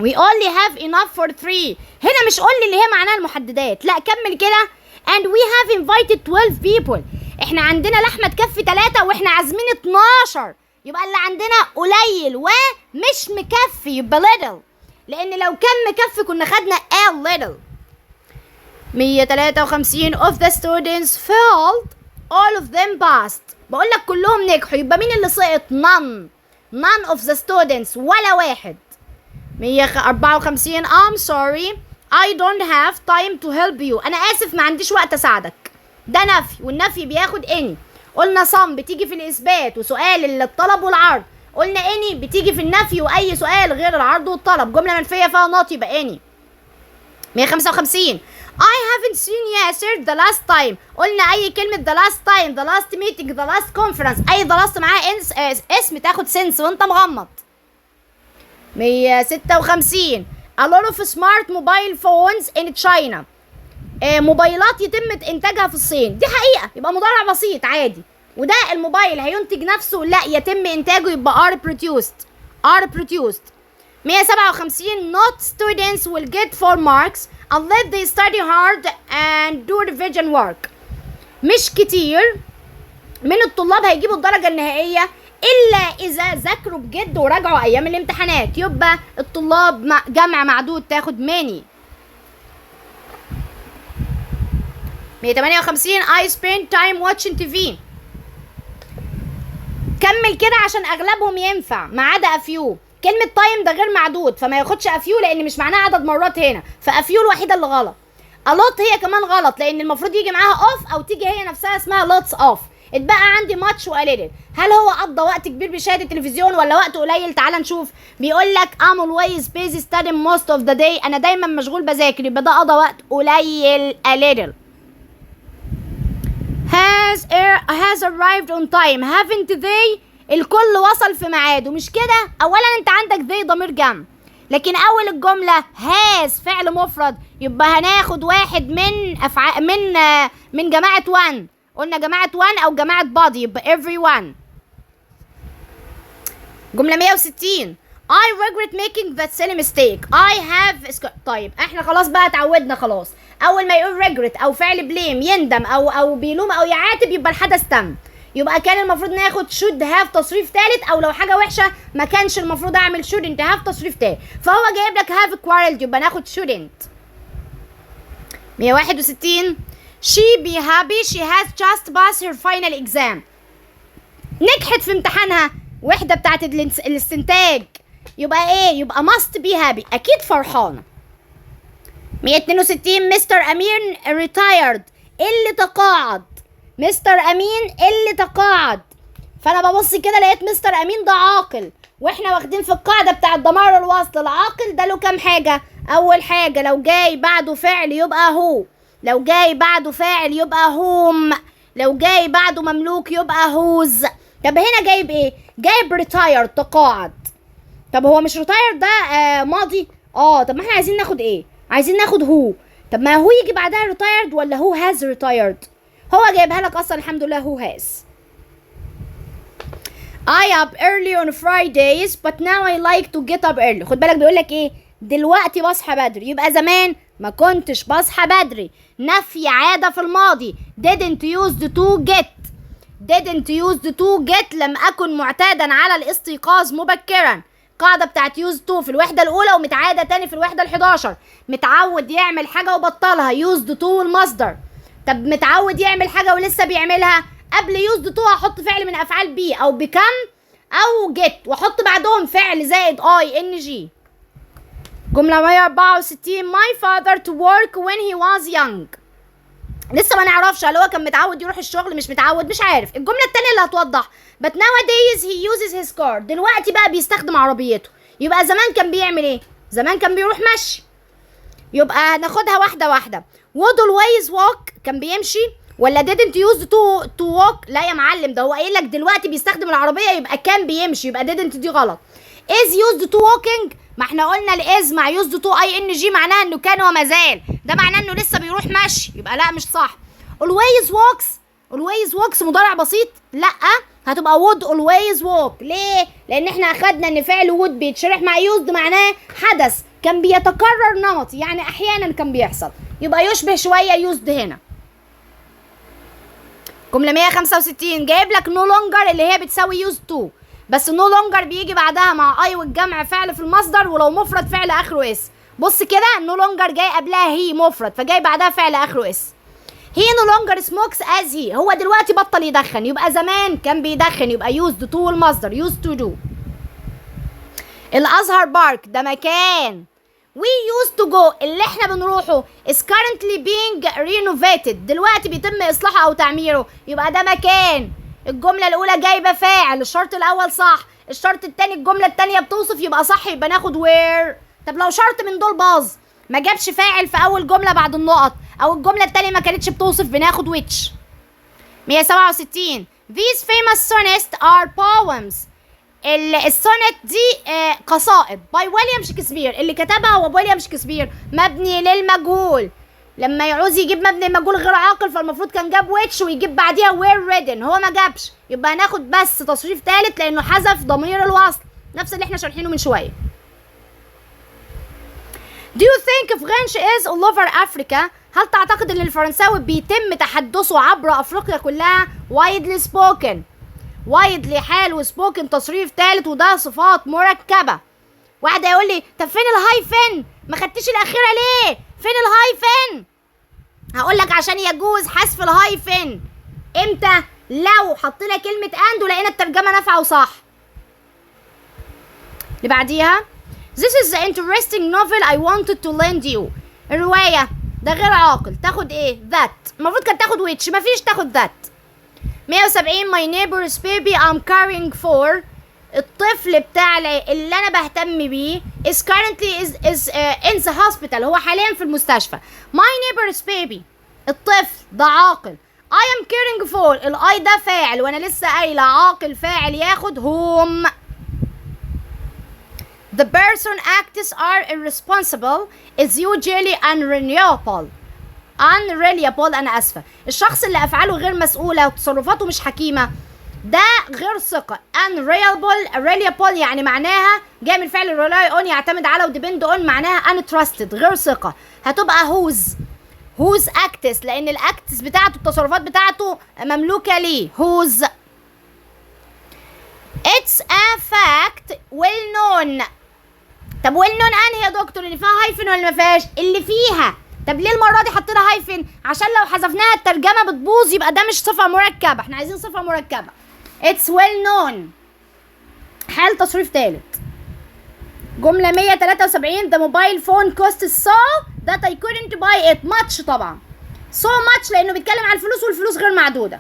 we only have enough for 3. هنا مش only اللي هي معناها المحددات، لا كمل كده and we have invited 12 people. احنا عندنا لحمة تكفي 3 واحنا عازمين 12، يبقى اللي عندنا قليل ومش مكفي، يبقى little، لأن لو كان مكفي كنا خدنا a little. 153 of the students failed all of them passed. بقول لك كلهم نجحوا، يبقى مين اللي سقط؟ none of the students، ولا واحد. 154 I'm sorry I don't have time to help you. أنا آسف ما عنديش وقت أساعدك. ده نفي، والنفي بياخد any. قلنا some بتيجي في الإثبات وسؤال الطلب والعرض، قلنا any بتيجي في النفي وأي سؤال غير العرض والطلب. جملة منفية فيها not يبقى any. 155 I haven't seen Yasser the last time. قلنا أي كلمة the last time، the last meeting، the last conference، أي the last معاه اسم تاخد since وأنت مغمض. 156 a lot of smart mobile phones in China. موبايلات يتم إنتاجها في الصين، دي حقيقة، يبقى مضارع بسيط عادي. وده الموبايل هينتج نفسه؟ لا، يتم إنتاجه، يبقى are produced. 157 not students will get 4 marks unless they study hard and do revision work. مش كتير من الطلاب هيجيبوا الدرجة النهائية إلا إذا ذاكروا بجد وراجعوا أيام الامتحانات، يبقى الطلاب جمع معدود تاخد many. 158 I spend time watching TV. كمل كده عشان أغلبهم ينفع ما عدا a few. كلمة تايم ده غير معدود فما ياخدش افيو لان مش معناها عدد مرات هنا، فافيو الوحيدة اللي غلط. الوت هي كمان غلط لان المفروض يجي معاها اوف او تيجي هي نفسها اسمها لوتس اوف. اتبقى عندي ماتش وقليل. هل هو قضى وقت كبير بيشاهد التلفزيون ولا وقت قليل؟ تعال نشوف. بيقول لك I'm always busy studying most of the day. انا دايما مشغول بذاكر، يبقى ده قضى وقت قليل a little. has arrived on time. haven't they؟ الكل وصل في ميعاده، مش كده؟ اولا انت عندك they ضمير جمع، لكن اول الجمله has فعل مفرد، يبقى هناخد واحد من جماعه one. قلنا جماعه one او جماعه body، يبقى everyone. جمله 160 I regret making that silly mistake. I have طيب احنا خلاص بقى اتعودنا خلاص، اول ما يقول regret او فعل blame يندم او بيلوم او يعاتب يبقى الحدث تم، يبقى كان المفروض ناخد should have تصريف ثالث، او لو حاجه وحشه ما كانش المفروض اعمل shouldn't have تصريف ثالث، فهو جايب لك have quarreled يبقى ناخد shouldn't. 161 she be happy she has just passed her final exam. نجحت في امتحانها، وحده بتاعت الاستنتاج، يبقى ايه؟ يبقى must be happy، اكيد فرحانه. 162 مستر امين retired، اللي تقاعد. مستر امين اللي تقاعد، فانا ببص كده لقيت مستر امين ده عاقل، واحنا واخدين في القاعده بتاعه ضمائر الوصل العاقل ده له كام حاجه؟ اول حاجه لو جاي بعده فعل يبقى هو، لو جاي بعده فاعل يبقى هم، لو جاي بعده مملوك يبقى هوز. طب هنا جايب ايه؟ جايب ريتاير تقاعد. طب هو مش ريتاير ده ماضي؟ طب ما احنا عايزين ناخد ايه؟ عايزين ناخد هو. طب ما هو يجي بعدها ريتايرد ولا هو هاز ريتايرد؟ هو جايبها لك اصلا الحمد لله هو هاز. I up early on Fridays but now I like to get up early. خد بالك بيقول لك ايه؟ دلوقتي بصحى بدري، يبقى زمان ما كنتش بصحى بدري. نفي عادة في الماضي. didn't use to get. didn't used to get لم أكن معتادا على الاستيقاظ مبكرا. قاعدة بتاعت used to في الوحدة الأولى ومتعادة تاني في الوحدة ال11. متعود يعمل حاجة وبطلها used to المصدر. طب متعود يعمل حاجة ولسه بيعملها، قبل used to هحط فعل من أفعال be أو become أو get وأحط بعدهم فعل زائد ing. جملة 164 my father to work when he was young. لسه ما نعرفش هل هو كان متعود يروح الشغل مش متعود، مش عارف. الجملة التانية اللي هتوضح but nowadays he uses his car. دلوقتي بقى بيستخدم عربيته. يبقى زمان كان بيعمل ايه؟ زمان كان بيروح مشي. يبقى هناخدها واحدة واحدة. would always walk كان بيمشي ولا didn't use to walk؟ لا يا معلم، ده هو قايل لك دلوقتي بيستخدم العربية يبقى كان بيمشي، يبقى didn't دي غلط. is used to walking، ما احنا قلنا الاز مع used to ing معناها انه كان وما زال، ده معناه انه لسه بيروح مشي، يبقى لا مش صح. always walks مضارع بسيط، لا هتبقى would always walk. ليه؟ لان احنا اخدنا ان فعل would بيتشرح مع used معناه حدث كان بيتكرر نمطي، يعني احيانا كان بيحصل، يبقى يشبه شويه used هنا. جمله 165 جايب لك no longer اللي هي بتساوي used to، بس no longer بيجي بعدها مع اي والجمع فعل في المصدر، ولو مفرد فعل اخره اس. بص كده no longer جاي قبلها هي مفرد فجاي بعدها فعل اخره اس. he no longer smokes as he، هو دلوقتي بطل يدخن، يبقى زمان كان بيدخن، يبقى used to المصدر used to do. الازهر بارك ده مكان. we used to go اللي احنا بنروحه is currently being renovated، دلوقتي بيتم اصلاحه او تعميره، يبقى ده مكان. الجملة الأولى جايبة فاعل، الشرط الأول صح، الشرط التاني الجملة التانية بتوصف يبقى صح، يبقى ناخد where. طب لو شرط من دول باظ ما جابش فاعل في أول جملة بعد النقط، أو الجملة التانية ما كانتش بتوصف، بناخد which. 167 these famous sonnets are poems. السونت دي قصائد by ويليام شكسبير، اللي كتبها هو ويليام شكسبير. مبني للمجهول، لما يعوز يجيب مبني المجهول غير عاقل فالمفروض كان جاب which ويجيب بعديها were written، هو ما جابش، يبقى هناخد بس تصريف ثالث لانه حذف ضمير الوصل، نفس اللي احنا شارحينه من شويه. Do you think French is all over Africa؟ هل تعتقد ان الفرنساوي بيتم تحدثه عبر افريقيا كلها؟ widely spoken، widely حال وسبوكن تصريف ثالث، وده صفات مركبه. واحد هيقول لي طب فين الهايفن؟ ما خدتيش الاخيره ليه؟ فين الهايفن؟ هقول لك عشان يجوز حذف الهايفن امتى؟ لو حطينا كلمه اند ولقينا الترجمه نافعه وصح. اللي بعديها This is the interesting novel I wanted to lend you. الروايه ده غير عاقل، تاخد ايه؟ that، المفروض كانت تاخد which، مفيش تاخد that. 170 my neighbor's baby I'm caring for. الطفل بتاع اللي انا بهتم بيه is currently is in the hospital، هو حاليا في المستشفى. my neighbor's baby الطفل ده عاقل. I am caring for الاي ده فاعل، وانا لسه قايله عاقل فاعل ياخد whom. the person acts are irresponsible is usually unreliable. انا اسفه، الشخص اللي افعاله غير مسؤوله وتصرفاته مش حكيمه ده غير ثقة. unreliable يعني معناها جاي من فعل rely on يعتمد على، وديبند on معناها untrusted غير ثقة. هتبقى whose acts لأن الأكتس بتاعته التصرفات بتاعته مملوكة ليه whose. it's a fact well known. طب well known أنهي يا دكتور؟ اللي فيها هايفن ولا ما فيهاش؟ اللي فيها. طب ليه المرة دي حطينا هايفن؟ عشان لو حذفناها الترجمة بتبوظ، يبقى ده مش صفة مركبة، احنا عايزين صفة مركبة. it's well known حال تصريف ثالث. جملة 173 the mobile phone costs so that I couldn't buy it much. طبعا so much لأنه بيتكلم على الفلوس والفلوس غير معدودة.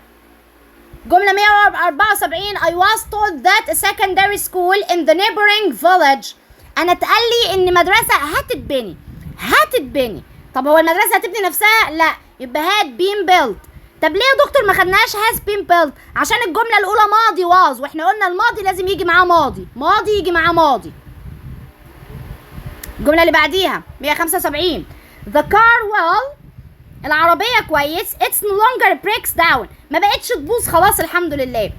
جملة 174 I was told that a secondary school in the neighboring village. أنا اتقال لي إن مدرسة هتتبني. طب هو المدرسة هتبني نفسها؟ لا، يبقى had been built. طب ليه يا دكتور ما خدناش has been built؟ عشان الجملة الأولى ماضي was، واحنا قلنا الماضي لازم يجي معاه ماضي يجي معاه ماضي. الجملة اللي بعديها 175 the car well العربية كويس it's no longer breaks down ما بقتش تبوظ خلاص الحمد لله،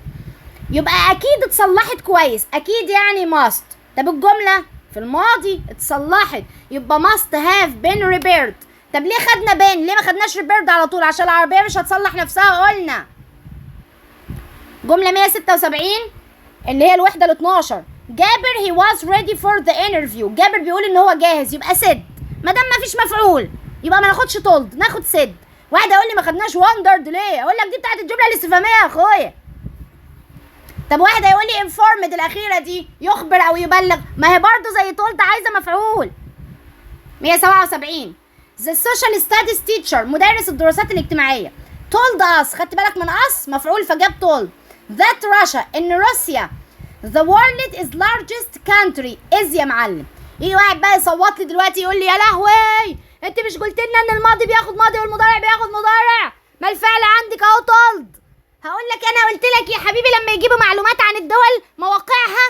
يبقى أكيد اتصلحت كويس، أكيد يعني must. طب الجملة في الماضي اتصلحت يبقى must have been repaired. طب ليه خدنا بين؟ ليه ما خدناش repaired على طول؟ عشان العربية مش هتصلح نفسها قلنا. جملة 176 اللي هي الوحدة ال 12. جابر he was ready for the interview. جابر بيقول ان هو جاهز، يبقى said. ما دام ما فيش مفعول يبقى ما ناخدش told، ناخد said. واحد يقول لي ما خدناش wondered ليه؟ اقول لك دي بتاعت الجملة الاستفهامية يا اخويا. طب واحد هيقول لي informed الأخيرة دي يخبر أو يبلغ، ما هي برضه زي told عايزة مفعول. 177 The social studies teacher مدرس الدراسات الاجتماعية told us، خدت بالك من us مفعول فجاب told that Russia إن روسيا the world is largest country is يا معلم. يجي واحد بقى يصوت لي دلوقتي يقول لي يا لهوي انت مش قلت لنا ان الماضي بياخد ماضي والمضارع بياخد مضارع؟ ما الفعل عندك اهو told. هقول لك انا قلت لك يا حبيبي لما يجيبوا معلومات عن الدول مواقعها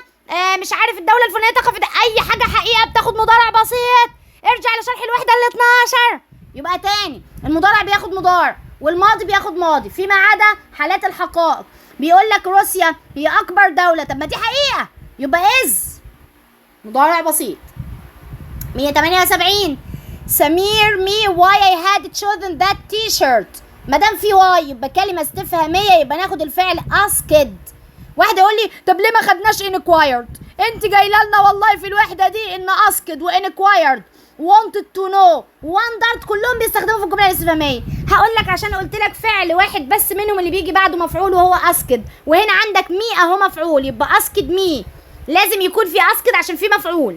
مش عارف الدولة الفلانية تقع في اي حاجة حقيقة بتاخد مضارع بسيط. ارجع لشرح الوحدة ال 12. يبقى تاني المضارع بياخد مضارع والماضي بياخد ماضي فيما عدا حالات الحقائق. بيقول لك روسيا هي اكبر دولة، طب ما دي حقيقة يبقى از مضارع بسيط. 178 سمير me why I had chosen that t-shirt. ما دام في واي يبقى كلمة استفهامية يبقى ناخد الفعل asked. واحد يقول لي طب ليه ما خدناش inquired؟ انت جايله لنا والله في الوحدة دي ان asked و inquired wanted to know wondered كلهم بيستخدموا في الجملة الاستفهامية. هقول لك عشان قلت لك فعل واحد بس منهم اللي بيجي بعده مفعول وهو asked، وهنا عندك me اهو مفعول يبقى asked me، لازم يكون في asked عشان في مفعول،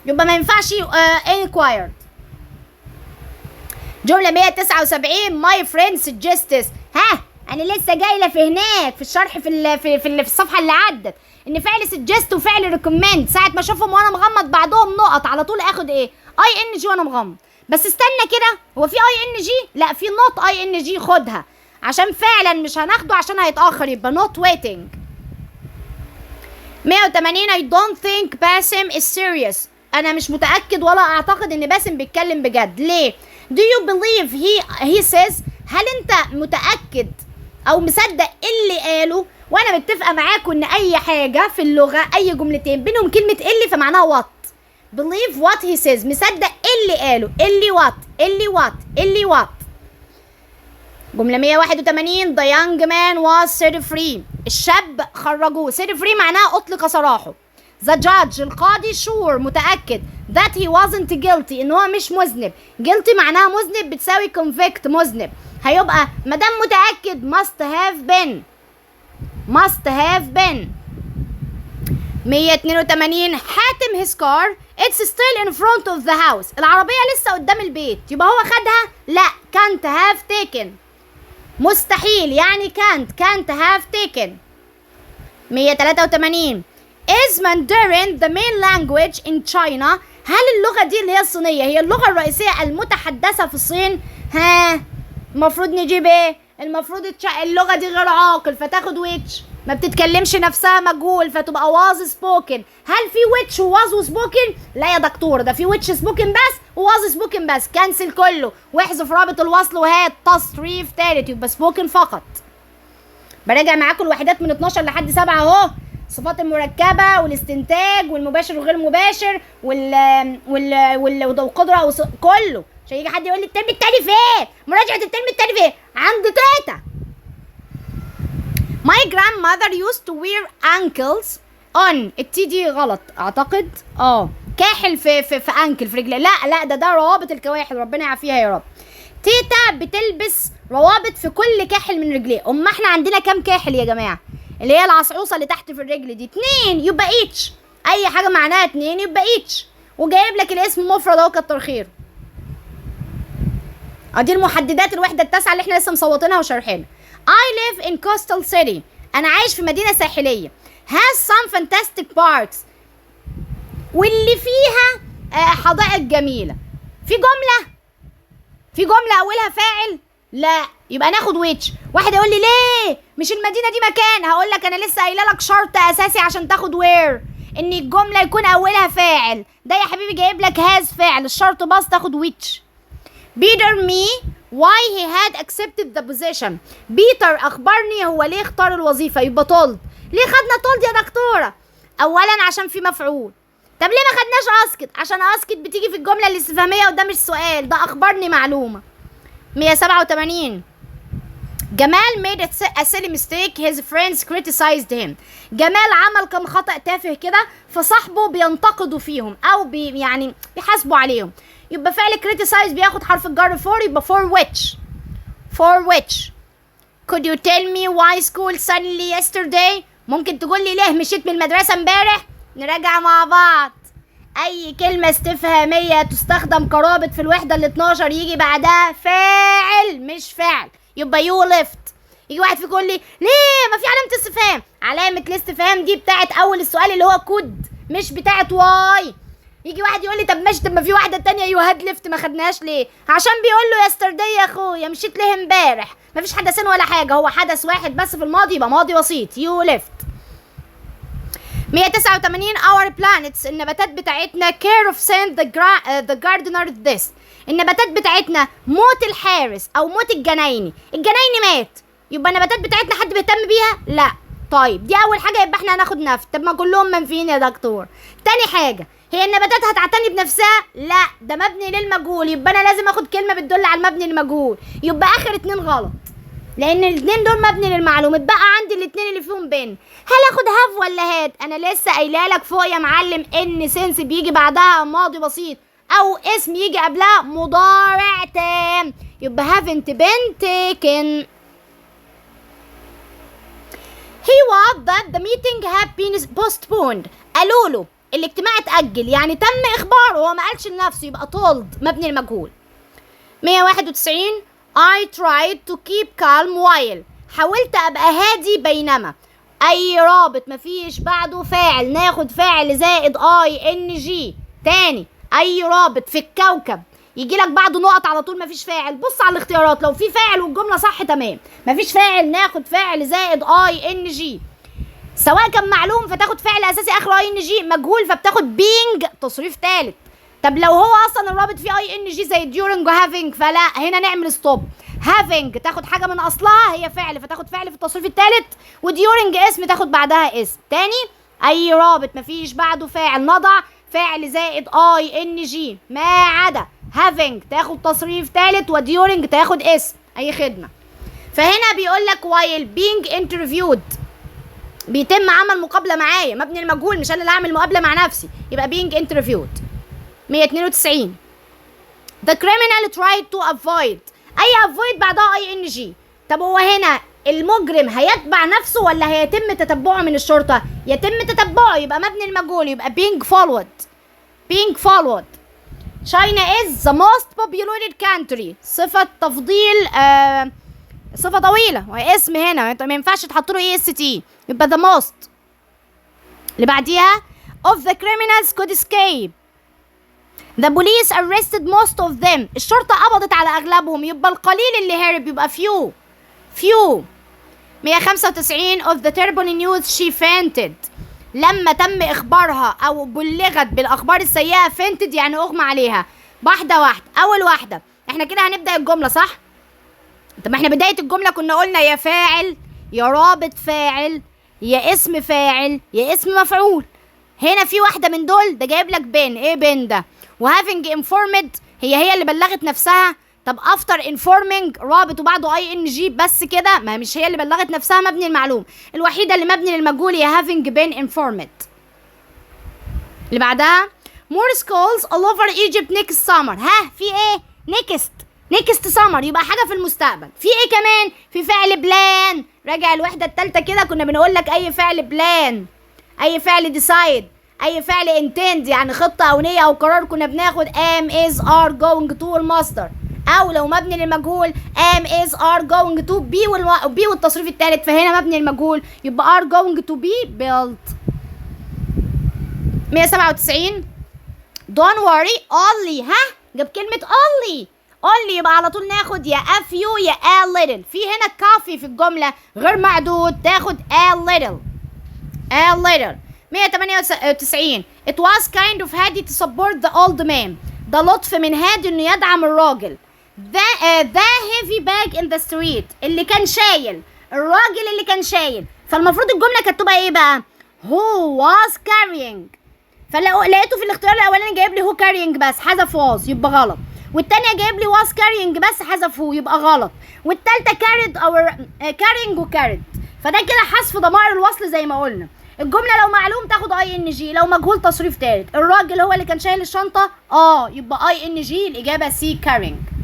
يبقى ما ينفعش inquired. جملة 179 my friend suggests. ها انا لسه جايله في هناك في الشرح في الصفحه اللي عدت ان فعل suggest وفعل recommend ساعه ما اشوفهم وانا مغمض بعدهم نقط على طول اخد ايه اي ان جي وانا مغمض. بس استنى كده، هو في اي ان جي؟ لا في نوت اي ان جي، خدها عشان فعلا مش هناخده عشان هيتاخر يبقى not waiting. 180 I don't think باسم is serious. انا مش متاكد ولا اعتقد ان باسم بيتكلم بجد. ليه؟ Do you believe he says؟ هل انت متأكد او مصدق اللي قاله؟ وانا متفقة معاكم ان اي حاجة في اللغة اي جملتين بينهم كلمة اللي فمعناها what. believe what he says، مصدق اللي قاله. اللي what. جملة 181 the young man was set free. الشاب خرجوه. set free معناها اطلق سراحه. the judge القاضي sure متأكد that he wasn't guilty ان هو مش مذنب. guilty معناها مذنب بتساوي convict مذنب، هيبقى مادام متأكد must have been. 182 حاتم his car it's still in front of the house. العربية لسه قدام البيت يبقى هو خدها؟ لا can't have taken مستحيل يعني can't have taken. 183 Is Mandarin the main language in China؟ هل اللغة دي اللي هي الصينية هي اللغة الرئيسية المتحدثة في الصين؟ ها المفروض نجيب ايه؟ المفروض اللغة دي غير عاقل فتاخد which، ما بتتكلمش نفسها مجهول فتبقى was spoken. هل في which و was و spoken؟ لا يا دكتور ده في which spoken بس و was spoken بس. كنسل كله واحذف رابط الوصل وهات تصريف تالت يبقى spoken فقط. براجع معاكم الوحدات من 12 لحد 7 اهو. الصفات المركبة والاستنتاج والمباشر وغير المباشر والقدرة كله، عشان يجي حد يقول لي الترم التاني فين؟ مراجعة الترم التاني فين؟ عند تيتا. My grandmother used to wear ankles on. التي دي غلط اعتقد كاحل في انكل في رجلها. لا ده روابط الكواحل ربنا يعافيها يا رب. تيتا بتلبس روابط في كل كاحل من رجليه. اما احنا عندنا كام كاحل يا جماعة؟ اللي هي العصعوصة اللي تحت في الرجل دي 2 يبقى each. اي حاجة معناها 2 يبقى each، وجايب لك الاسم مفرد اهو كتر خيره. دي المحددات الوحدة التاسعة اللي احنا لسه مصوتينها وشارحينها. I live in coastal city. انا عايش في مدينة ساحلية. has some fantastic parks. واللي فيها حدائق جميلة. في جملة اولها فاعل؟ لا يبقى ناخد which. واحد يقول لي ليه مش المدينة دي مكان؟ هقول لك انا لسه قايله لك شرط اساسي عشان تاخد where، ان الجملة يكون اولها فاعل. ده يا حبيبي جايب لك has فاعل، الشرط بس تاخد which. Peter me why he had accepted the position. بيتر اخبرني هو ليه اختار الوظيفة يبقى told. ليه خدنا told يا دكتورة؟ اولا عشان في مفعول. طب ليه ما خدناش اسكت؟ عشان اسكت بتيجي في الجملة الاستفهامية وده مش سؤال، ده اخبرني معلومة. 187 جمال made a silly mistake. His friends criticized him. جمال عمل كم خطأ تافه كده فصاحبه بينتقدوا فيهم أو يعني بيحاسبوا عليهم. يبقى فعل criticize بياخد حرف الجر for، يبقى for which. For which. Could you tell me why school suddenly yesterday؟ ممكن تقول لي ليه مشيت من المدرسة امبارح؟ نراجع مع بعض. أي كلمة استفهامية تستخدم كرابط في الوحدة ال 12 يجي بعدها فاعل مش فعل، يبقى you left. يجي واحد فيكم يقول لي ليه ما في علامة استفهام؟ علامة الاستفهام دي بتاعت أول السؤال اللي هو could، مش بتاعت why. يجي واحد يقول لي طب ماشي، طب ما في واحدة تانية يو هاد ليفت ما خدناهاش ليه؟ عشان بيقول له yesterday يا أخويا، مشيت ليه امبارح؟ مفيش حدثين ولا حاجة، هو حدث واحد بس في الماضي، يبقى ماضي بسيط يو ليفت. 189 our planets. النباتات بتاعتنا care of saint the gardener this. النباتات بتاعتنا موت الحارس او موت الجنايني. الجنايني مات، يبقى النباتات بتاعتنا حد بيهتم بيها؟ لا. طيب دي اول حاجه، يبقى احنا هناخد نفت. طب ما كلهم منفيين يا دكتور. تاني حاجه، هي النباتات هتعتني بنفسها؟ لا، ده مبني للمجهول، يبقى انا لازم اخد كلمه بتدل على المبني المجهول، يبقى اخر اتنين غلط لان الاثنين دول مبني للمعلوم. اتبقى عندي الاثنين اللي فيهم بين. هل اخد هاف ولا هاد؟ انا لسه قايله لك فوق يا معلم ان سنس بيجي بعدها ماضي بسيط او اسم يجي قبلها مضارع تام، يبقى haven't been taken. he was that the meeting had been postponed. قالوا له الاجتماع اتأجل، يعني تم اخباره، هو ما قالش لنفسه، يبقى told مبني للمجهول. 191 I tried to keep calm while. حاولت ابقى هادي بينما. اي رابط مفيش بعده فاعل ناخد فاعل زائد ing. تاني، اي رابط في الكوكب يجي لك بعده نقط على طول مفيش فاعل. بص على الاختيارات، لو في فاعل والجمله صح تمام، مفيش فاعل ناخد فاعل زائد ing. سواء كان معلوم فتاخد فعل اساسي اخره ing، مجهول فبتاخد being تصريف ثالث. طب لو هو اصلا الرابط فيه ing زي during و having فلا، هنا نعمل ستوب. having تاخد حاجه من اصلها هي فعل فتاخد فعل في التصريف الثالث، وduring اسم تاخد بعدها اسم. تاني، اي رابط مفيش بعده فاعل نضع فاعل زائد ing ما عدا having تاخد تصريف ثالث وduring تاخد اسم. اي خدمه. فهنا بيقول لك while being interviewed بيتم عمل مقابله معايا، مبني المجهول، مش انا اللي اعمل مقابله مع نفسي، يبقى being interviewed. 192 the criminal tried to avoid. اي avoid بعدها ing. طب هو هنا المجرم هيتبع نفسه ولا هيتم تتبعه من الشرطه؟ يتم تتبعه، يبقى مبني المجهول، يبقى being followed. being followed. China is the most populated country. صفه تفضيل صفه طويله وهي اسم هنا ما ينفعش تحط له est، يبقى the most. اللي بعديها of the criminals could escape. The police arrested most of them. الشرطة قبضت على أغلبهم، يبقى القليل اللي هرب، يبقى few. 195 of the terrible news she fainted. لما تم إخبارها أو بلغت بالأخبار السيئة fainted يعني أغمى عليها. واحدة واحدة. أول واحدة احنا كده هنبدأ الجملة صح؟ طب احنا بداية الجملة كنا قلنا يا فاعل يا رابط فاعل يا اسم فاعل يا اسم مفعول. هنا في واحدة من دول، ده جايب لك بين. ايه بين ده؟ وهافينج انفورمد هي اللي بلغت نفسها. طب افتر انفورمينج رابط وبعده ing بس كده، ما مش هي اللي بلغت نفسها، مبني المعلوم. الوحيده اللي مبني للمجهول هي هافينج بين انفورمد. اللي بعدها more schools all over Egypt next summer. ها في ايه؟ next summer يبقى حاجه في المستقبل. في ايه كمان؟ في فعل بلان. راجع الوحده الثالثه كده كنا بنقول لك اي فعل بلان، اي فعل decide، اي فعل intend يعني خطه او نيه او قرار، كنا بناخد am is are going to المصدر، او لو مبني للمجهول am is are going to be والتصريف الثالث، فهنا مبني للمجهول يبقى are going to be built. 197 don't worry only. ها جاب كلمه only يبقى على طول ناخد يا a few يا a little. في هنا كافي في الجمله غير معدود، تاخد a little. 198 it was kind of هادي to support the old man. ده لطف من هادي انه يدعم الراجل. the heavy bag in the street اللي كان شايل، الراجل اللي كان شايل. فالمفروض الجمله كانت تبقى ايه بقى؟ who was carrying. فلقيته في الاختيار الاولاني جايب لي who carrying بس، حذف was يبقى غلط. والتانية جايب لي was carrying بس حذفوه يبقى غلط، والتالتة carried او carrying وcarried، فده كده حذف ضمائر الوصل زي ما قلنا. الجملة لو معلوم تاخد ING، لو مجهول تصريف تالت. الراجل هو اللي كان شايل الشنطة، يبقى ING الإجابة C carrying.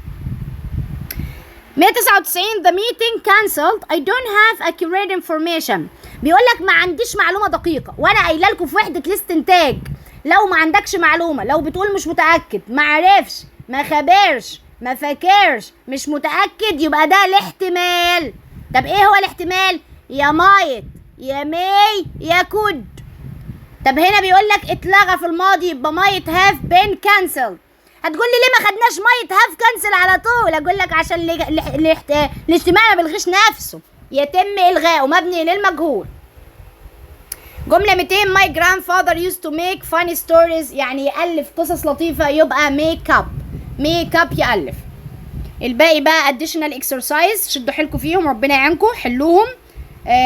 199 the meeting cancelled I don't have accurate information. بيقول لك ما عنديش معلومة دقيقة، وانا قايله لكم في وحدة الاستنتاج لو ما عندكش معلومة، لو بتقول مش متأكد، ما عرفش، ما خبرش، ما فاكرش، مش متأكد، يبقى ده الاحتمال. طب ايه هو الاحتمال؟ يا مايت يا ماي يا كود. طب هنا بيقول لك اتلغى في الماضي يبقى might have been cancelled. هتقول لي ليه ما خدناش might have cancel على طول؟ اقول لك عشان الاجتماع ما بيلغيش نفسه، يتم الغائه مبني للمجهول. جملة 200 my grandfather used to make funny stories، يعني يألف قصص لطيفة، يبقى make up يألف. الباقي بقى additional exercise، شدوا حيلكم فيهم ربنا يعينكم، حلوهم.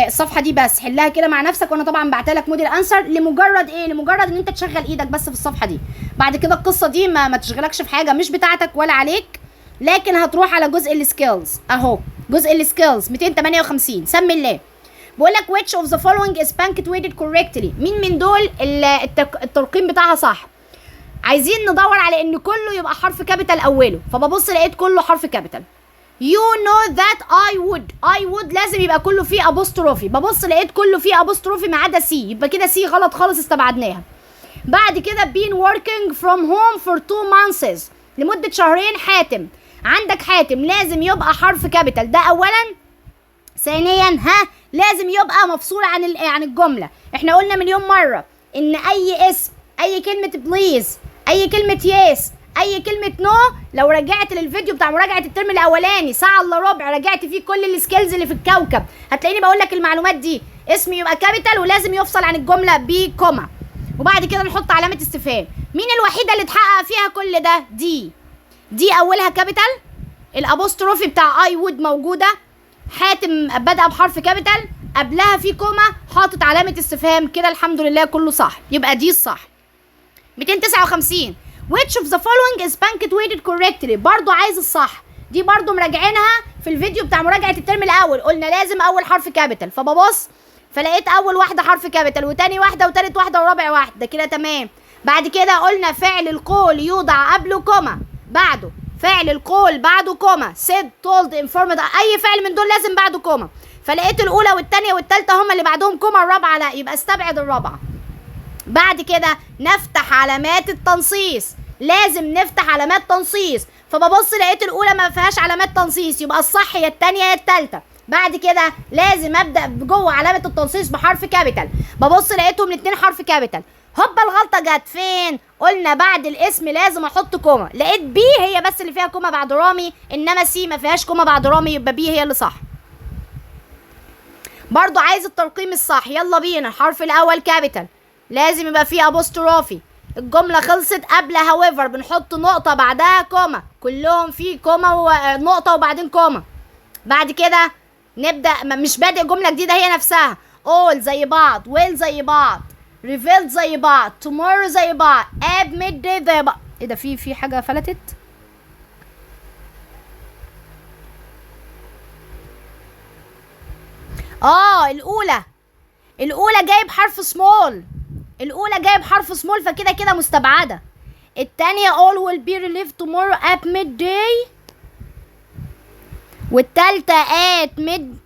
الصفحة دي بس حلها كده مع نفسك، وانا طبعا بعتلك موديل انسر لمجرد ايه؟ لمجرد ان انت تشغل ايدك بس في الصفحة دي. بعد كده القصة دي ما تشغلكش في حاجة مش بتاعتك ولا عليك، لكن هتروح على جزء السكيلز اهو، جزء السكيلز 258. سمي الله. بقول لك which of the following is punctuated correctly، مين من دول الترقيم بتاعها صح؟ عايزين ندور على ان كله يبقى حرف كابيتال اوله، فببص لقيت كله حرف كابيتال. You know that I would لازم يبقى كله فيه ابوستروفي، ببص لقيت كله فيه ابوستروفي ما عدا سي، يبقى كده سي غلط خالص استبعدناها. بعد كده been working from home for 2 months، لمدة شهرين. حاتم، عندك حاتم لازم يبقى حرف كابيتال، ده اولا. ثانيا لازم يبقى مفصول عن الجملة. احنا قلنا مليون مرة ان اي اسم، اي كلمة بليز، اي كلمة يس، اي كلمة نو، لو رجعت للفيديو بتاع مراجعة الترم الاولاني ساعة الا ربع رجعت فيه كل السكيلز اللي في الكوكب، هتلاقيني بقول لك المعلومات دي. اسم يبقى كابيتال ولازم يفصل عن الجملة بكوما، وبعد كده نحط علامة استفهام. مين الوحيدة اللي اتحقق فيها كل ده؟ دي اولها كابيتال، الابوستروفي بتاع اي وود موجودة، حاتم بدأ بحرف كابيتال، قبلها في كوما، حاطط علامة استفهام، كده الحمد لله كله صح، يبقى دي الصح. 259 which of the following is punctuated correctly، برضو عايز الصح، دي برضو مراجعينها في الفيديو بتاع مراجعة الترم الأول، قلنا لازم أول حرف كابيتال، فببص فلقيت أول واحدة حرف كابيتال، وتاني واحدة وتالت واحدة ورابع واحدة، كده تمام. بعد كده قلنا فعل القول يوضع قبله كوما، بعده فعل القول بعده كوما، said told informed، أي فعل من دول لازم بعده كوما، فلقيت الأولى والتانية والتالتة هما اللي بعدهم كوما، الرابعة لا، يبقى استبعد الرابعة. بعد كده نفتح علامات التنصيص، لازم نفتح علامات تنصيص، فببص لقيت الاولى ما فيهاش علامات تنصيص، يبقى الصح يا الثانيه يا الثالثه. بعد كده لازم ابدا جوه علامه التنصيص بحرف كابيتال، ببص لقيتهم الاثنين حرف كابيتال. هوبا الغلطه جت فين؟ قلنا بعد الاسم لازم احط كوما، لقيت بي هي بس اللي فيها كوما بعد رامي، انما سي ما فيهاش كوما بعد رامي، يبقى بي هي اللي صح. برضو عايز الترقيم الصح، يلا بينا. الحرف الاول كابيتال لازم يبقى فيه ابوستروفي، الجملة خلصت قبل however بنحط نقطة بعدها كوما، كلهم فيه كوما ونقطة وبعدين كوما. بعد كده نبدأ مش بادئ جملة جديدة، هي نفسها all زي بعض، will زي بعض، revealed زي بعض، tomorrow زي بعض، at midday زي بعض. ايه ده؟ في حاجة فلتت؟ الأولى جايب حرف سمول، فكده كده مستبعدة. التانية all will be relieved tomorrow at midday، والتالتة at